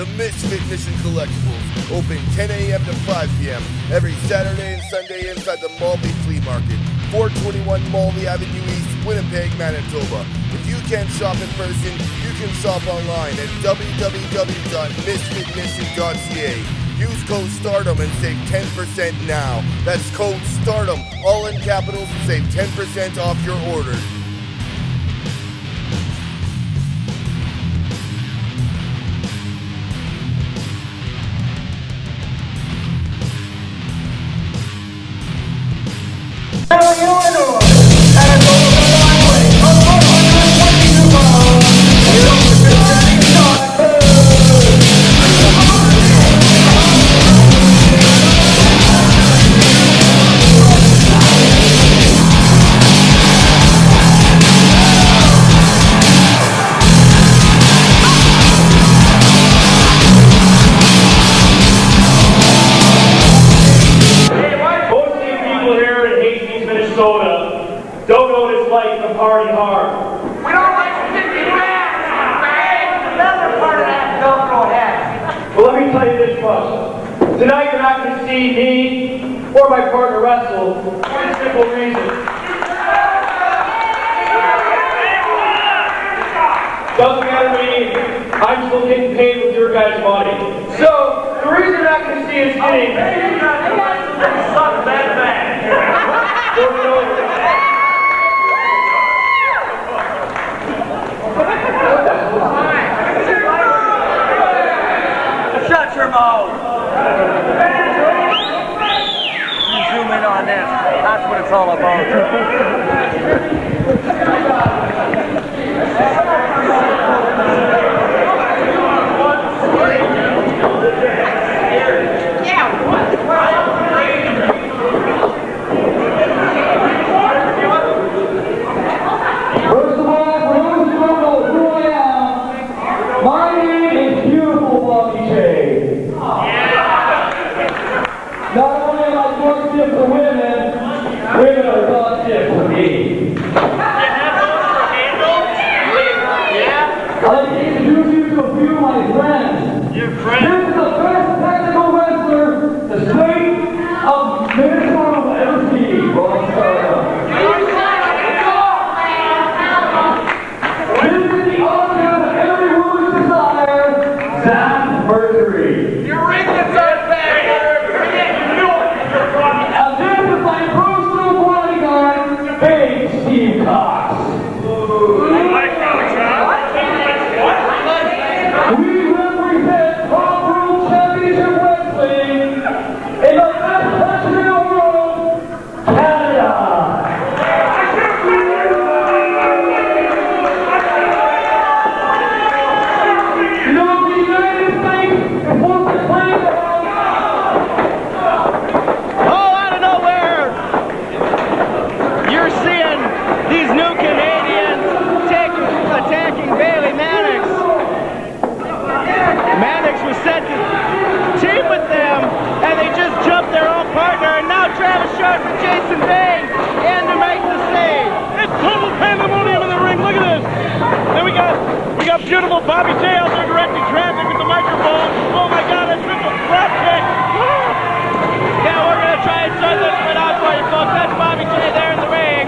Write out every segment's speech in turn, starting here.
the Misfit Mission Collectibles, open 10 a.m. to 5 p.m. every Saturday and Sunday inside the Malby Flea Market, 421 Malby Avenue East, Winnipeg, Manitoba. If you can't shop in person, you can shop online at www.misfitmission.ca. Use code STARDOM and save 10% now. That's code STARDOM, all in capitals, and save 10% off your order. Don't know what it's like to party hard. We don't like sticking masks, man! Another part of that Velcro hat. Well, let me tell you this much. Tonight you're not going to see me or my partner wrestle for a simple reason. Doesn't matter to me. I'm still getting paid with your guys' money. So, the reason you're not going to see us getting... Suck that back. Shut your mouth! You zoom in on this. That's what it's all about. First of all, for those who don't know who I am, my name is Beautiful Bobby J. Not only am I God-gift for women, women are God-gift for me. I'd like to introduce you to a few of my friends. Your friends? This is the best technical wrestler the state of Minnesota will ever see. Zack, mercury. You're ringing us back! And this is my personal bodyguard, Big Steve Cox. We represent Top Room Championship Wrestling in the best country in the world, Canada. You know, the United States is once the claim to Out of nowhere, you're seeing these new Canadians attacking Bailey Mannix. Mannix was set to team with them, and they just jumped their own partner, and now Travis Short with Jason Bang and to make the save. It's total pandemonium in the ring. Look at this. Then we got beautiful Bobby J out there directing traffic with the microphone. Oh my God, a triple drop kick. Yeah, we're going to try and start this one out for you folks. That's Bobby J there in the ring.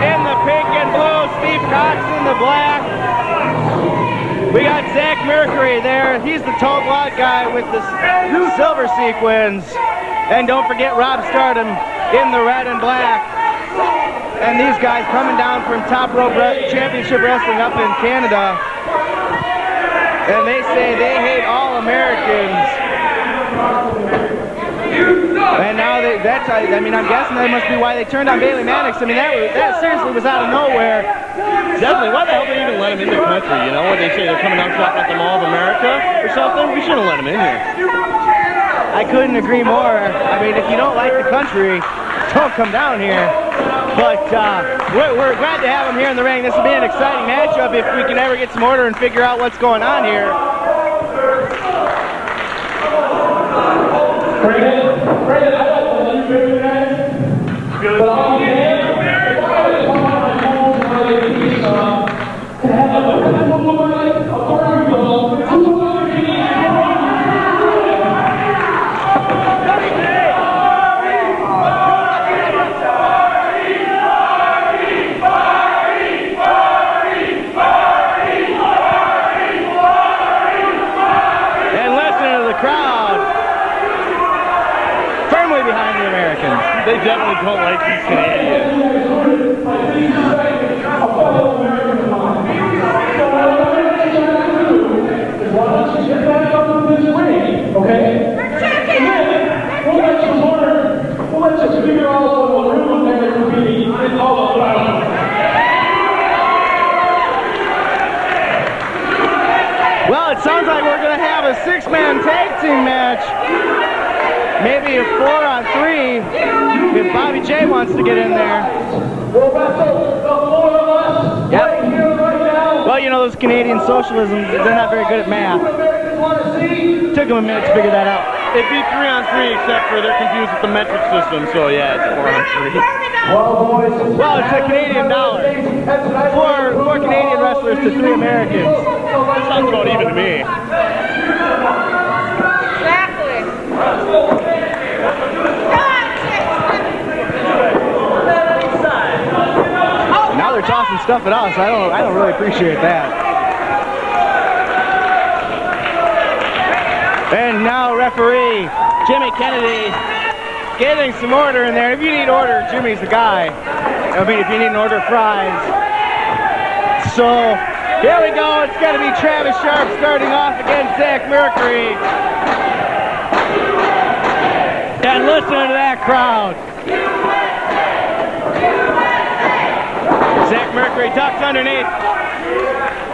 In the pink and blue, Steve Cox in the black. We got Zack Mercury there. He's the tall black guy with the silver sequins. And don't forget Rob Stardom in the red and black. And these guys coming down from Top Rope Championship Wrestling up in Canada. And they say they hate all Americans. And now I'm guessing that must be why they turned on Bailey Mannix. I mean, that seriously was out of nowhere. Definitely. Why the hell did they even let him in the country? You know, when they say they're coming out shopping at the Mall of America or something? We shouldn't have let him in here. I couldn't agree more. I mean, if you don't like the country, don't come down here. But we're glad to have him here in the ring. This will be an exciting matchup if we can ever get some order and figure out what's going on here. To have a They definitely don't like these Canadians. Okay? We'll let you figure out what we're looking at to be in all of Well, it sounds like we're going to have a 6-man tag team match. Maybe a 4-on-3 if Bobby J wants to get in there. We'll wrestle the 4 of us right here, right now. Well, you know, those Canadian socialisms, they're not very good at math. Took them a minute to figure that out. It'd be 3-on-3 except for they're confused with the metric system, so yeah, it's 4-on-3. Well, it's a Canadian dollar. Four Canadian wrestlers to 3 Americans. Sounds about even to me. Exactly. Now they're tossing stuff at us. I don't really appreciate that. And now referee Jimmy Kennedy getting some order in there. If you need order, Jimmy's the guy. I mean, if you need an order of fries. So here we go. It's got to be Travis Sharp starting off against Zack Mercury. And listen to that crowd. Zack Mercury tucks underneath.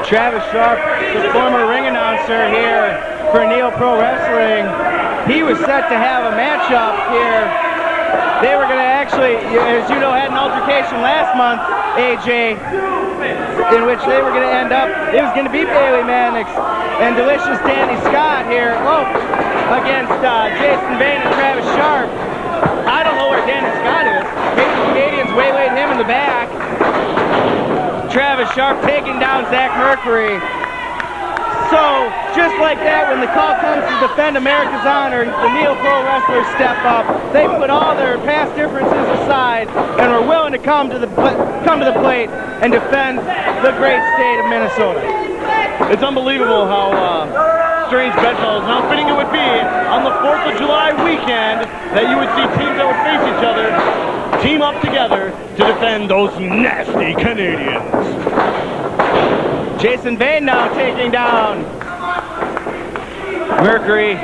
Travis Sharp, the former ring announcer here for Neo Pro Wrestling. He was set to have a matchup here. They were going to actually, as you know, had an altercation last month, AJ, in which they were going to end up, it was going to be Bailey Mannix and Delicious Danny Scott here against Jason Vane and Travis Sharp. I don't know where Danny Scott is. Maybe the Canadians waylaid him in the back. Travis Sharp taking down Zack Mercury. So, just like that, when the call comes to defend America's honor, the Neo Pro wrestlers step up. They put all their past differences aside and are willing to come to the plate and defend the great state of Minnesota. It's unbelievable how strange bedfellows, and how fitting it would be on the 4th of July weekend that you would see teams that would face each other team up together to defend those nasty Canadians. Jason Vane now taking down Mercury.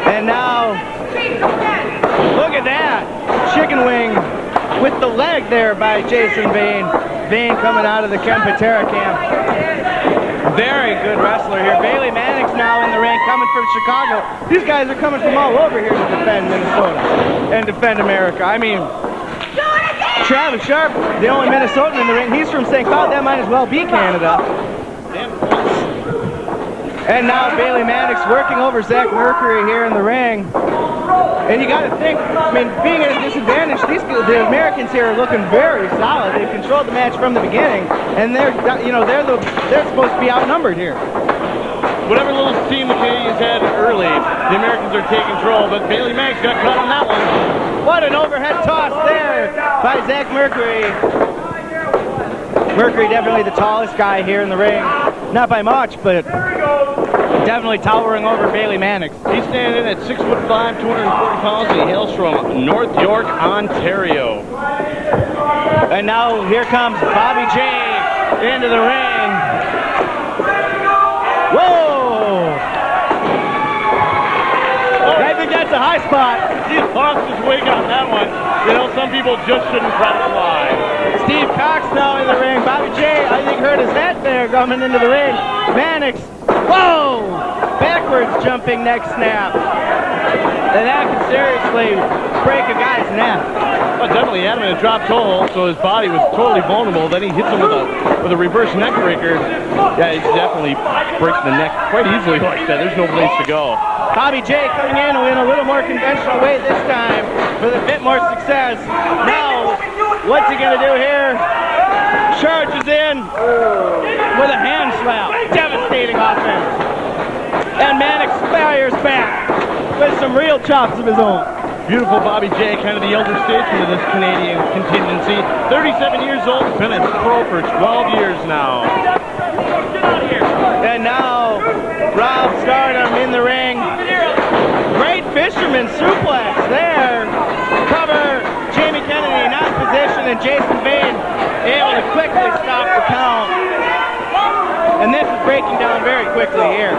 And now, look at that. Chicken wing with the leg there by Jason Vane. Vane coming out of the Kempatera camp. Very good wrestler here. Bailey Mannix now in the ring, coming from Chicago. These guys are coming from all over here to defend Minnesota and defend America. I mean, Travis Sharp, the only Minnesotan in the ring. He's from St. Cloud. That might as well be Canada. And now Bailey Mannix working over Zack Mercury here in the ring. And you got to think, I mean, being at a disadvantage, the Americans here are looking very solid. They've controlled the match from the beginning, and they're supposed to be outnumbered here. Whatever little steam the Canadians had early, the Americans are taking control, but Bailey Mannix got caught on that one. What an overhead toss there by Zack Mercury. Mercury definitely the tallest guy here in the ring. Not by much, but definitely towering over Bailey Mannix. He's standing at 6'5", 240 pounds, and he hails from North York, Ontario. And now here comes Bobby J into the ring. Whoa! I think that's a high spot. He lost his wig on that one. You know, some people just shouldn't try to fly. Steve Cox now in the ring. Bobby J, I think, hurt his head there coming into the ring. Mannix, whoa! Backwards jumping neck snap. And that could seriously break a guy's neck. Well, definitely had him in a drop toe hold, so his body was totally vulnerable. Then he hits him with a reverse neck breaker. Yeah, it definitely breaks the neck quite easily like that. There's no place to go. Bobby J coming in a little more conventional way this time with a bit more success. Now, what's he gonna do here? Charges in with a hand slap. Devastating offense. And Mannix fires back with some real chops of his own. Beautiful Bobby J, kind of the elder statesman of this Canadian contingency. 37 years old, been a pro for 12 years now. And now, Rob Stardom in the ring. fisherman suplex there. Cover, Jamie Kennedy not in position, and Jason Vane able to quickly stop the count. And this is breaking down very quickly here.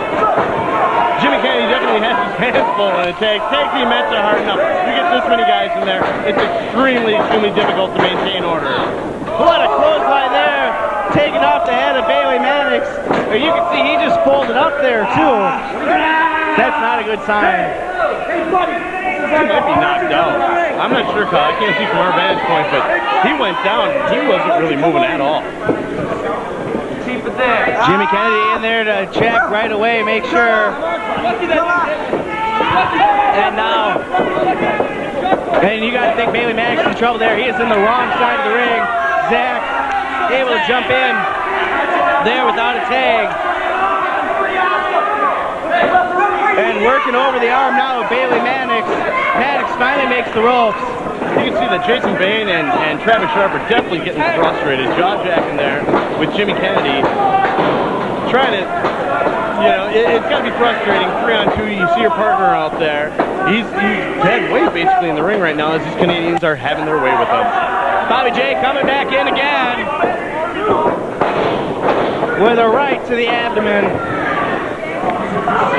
Jimmy Kennedy definitely has his hands full in the tag. Tag team matches are hard enough. You get this many guys in there, it's extremely difficult to maintain order. What a clothesline there, taking off the head of Bailey Mannix. You can see he just folded up there too. That's not a good sign. He might be knocked out. I'm not sure, Kyle. I can't see from our vantage point, but he went down. He wasn't really moving at all. Jimmy Kennedy in there to check right away, make sure. And now, and you got to think Bailey Mannix is in trouble there. He is in the wrong side of the ring. Zack able to jump in there without a tag. And working over the arm now of Bailey Mannix. Mannix finally makes the ropes. You can see that Jason Vane and Travis Sharp are definitely getting frustrated. Jaw jacking there with Jimmy Kennedy. Trying to, you know, it's got to be frustrating. 3-on-2, you see your partner out there. He's dead weight basically in the ring right now as these Canadians are having their way with him. Bobby J coming back in again with a right to the abdomen.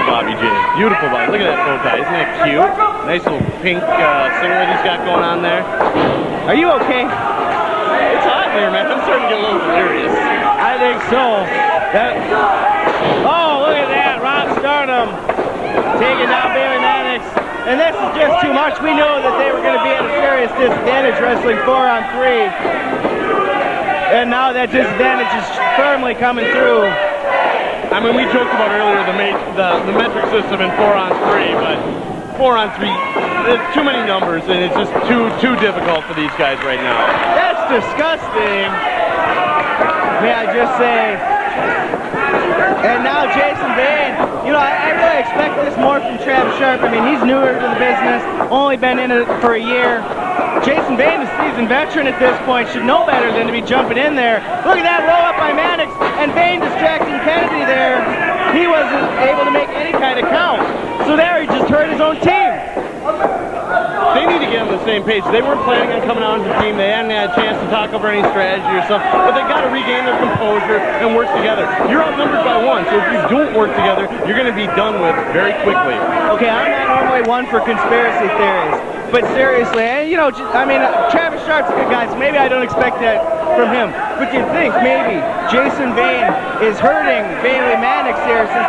Bobby J. Beautiful body. Look at that bow tie. Isn't that cute? Nice little pink singlet he's got going on there. Are you okay? It's hot here, man. I'm starting to get a little delirious. I think so. Oh, look at that. Rob Stardom taking down Bailey Mannix. And this is just too much. We know that they were going to be at a serious disadvantage wrestling 4-on-3. And now that disadvantage is firmly coming through. I mean, we joked about earlier the metric system in 4-on-3, but 4-on-3, there's too many numbers, and it's just too difficult for these guys right now. That's disgusting, may I just say. And now Jason Vane, you know, I really expect this more from Travis Sharp. I mean, he's newer to the business, only been in it for a year. Jason Vane, a seasoned veteran at this point, should know better than to be jumping in there. Look at that roll up by Mannix, and Vane distracting Kennedy there. He wasn't able to make any kind of count. So there, he just hurt his own team. They need to get on the same page. They weren't planning on coming out as a team. They hadn't had a chance to talk over any strategy or something, but they got to regain their composure and work together. You're outnumbered by one, so if you don't work together, you're going to be done with very quickly. Okay, I'm not normally one for conspiracy theories, but seriously, and you know, I mean, Travis Sharp's a good guy, so maybe I don't expect that from him. But you think maybe Jason Vane is hurting Bailey Mannix here since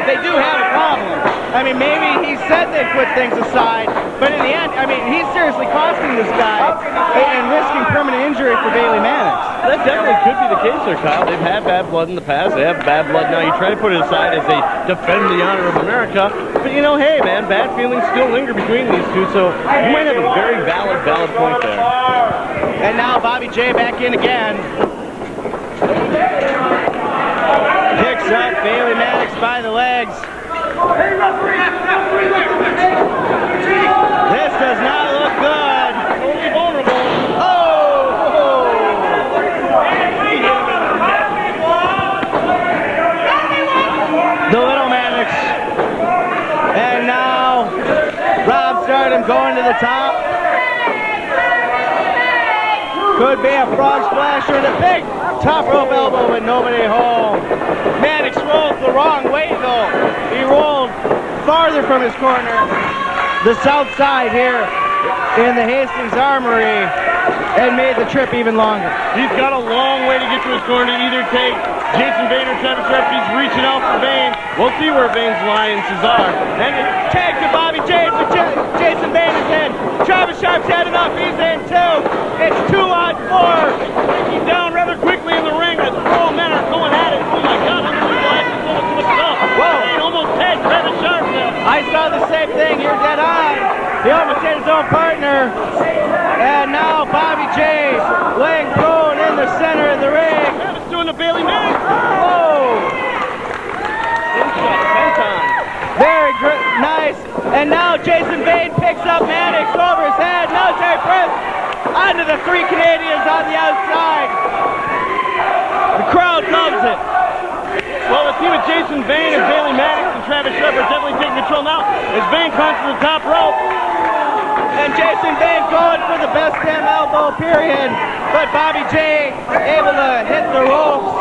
they do have a problem. I mean, maybe he said they'd put things aside, but in the end, I mean, he's seriously costing this guy and risking permanent injury for Bailey Mannix. That definitely could be the case there, Kyle. They've had bad blood in the past. They have bad blood now. You try to put it aside as they defend the honor of America. But, you know, hey, man, bad feelings still linger between these two, so you might have a very valid point there. And now Bobby J back in again. Picks up Bailey Mannix by the legs. This does not look good. Totally vulnerable. Oh! The little Mannix. And now Rob Stardom going to the top. Could be a frog splash or a big top rope elbow, but nobody home. Mannix rolled the wrong way though. He rolled farther from his corner, the south side here in the Hastings Armory, and made the trip even longer. He's got a long way to get to his corner to either take Jason Vane or Travis Sharp. He's reaching out for Vane. We'll see where Vane's alliances are. And it's tag to Bobby J, but Jason Vane is in. Travis Sharp's had enough, he's in too. It's 2-on-4. He's down rather quickly in the ring as all men are going at it. Oh my God, how many alliances almost mixed up. Whoa. Vane almost tagged Travis Sharp there. I saw the same thing, you're dead on. He almost hit his own partner. And now Bobby J laying prone in the center of the ring. Travis doing the Bailey Mannix. Whoa! Very nice. And now Jason Vane picks up Mannix over his head. Military press onto the three Canadians on the outside. The crowd loves it. Well, the team of Jason Vane and Bailey Mannix and Travis Sharp are definitely taking control now as Vane climbs to the top rope. And Jason Vane going for the best damn elbow period. But Bobby J able to hit the ropes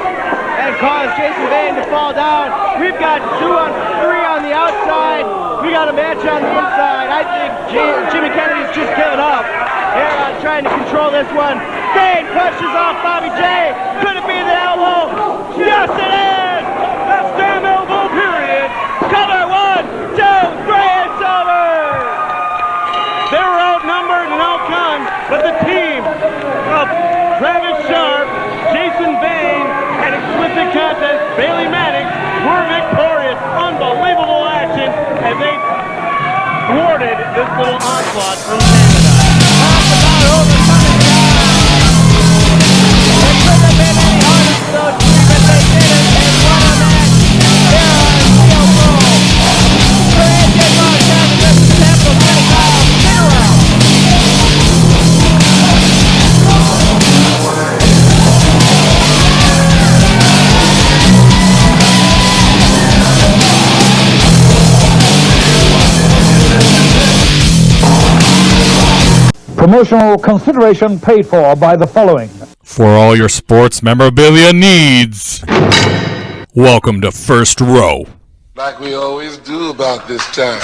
and cause Jason Vane to fall down. We've got 2 on 3 on the outside. We got a match on the inside. I think Jimmy Kennedy's just given up here on trying to control this one. Vane punches off Bobby J. Could it be the elbow? Yes, it is! That's damn elbow period. Cover 1, 2, 3, it's over! They were outnumbered and outgunned, but the team of Travis Sharp, Jason Vane, and exquisite contest Bailey Maddox were victorious. Unbelievable action as they thwarted this little onslaught from Canada. Talk about overcoming that. It couldn't have been any harder for those three, but they did it and won a match here on Steel Pro. For AJ Moss, Travis Sharp, Temple, Kenny Kyle, stick around. Promotional consideration paid for by the following. For all your sports memorabilia needs, welcome to First Row. Like we always do about this time.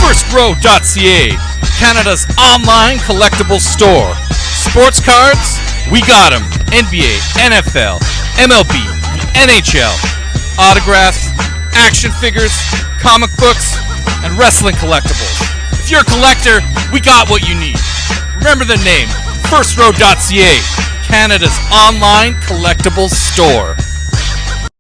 FirstRow.ca, Canada's online collectible store. Sports cards, we got 'em. NBA, NFL, MLB, NHL. Autographs, action figures, comic books, and wrestling collectibles. If you're a collector, we got what you need. Remember the name, FirstRow.ca, Canada's online collectibles store.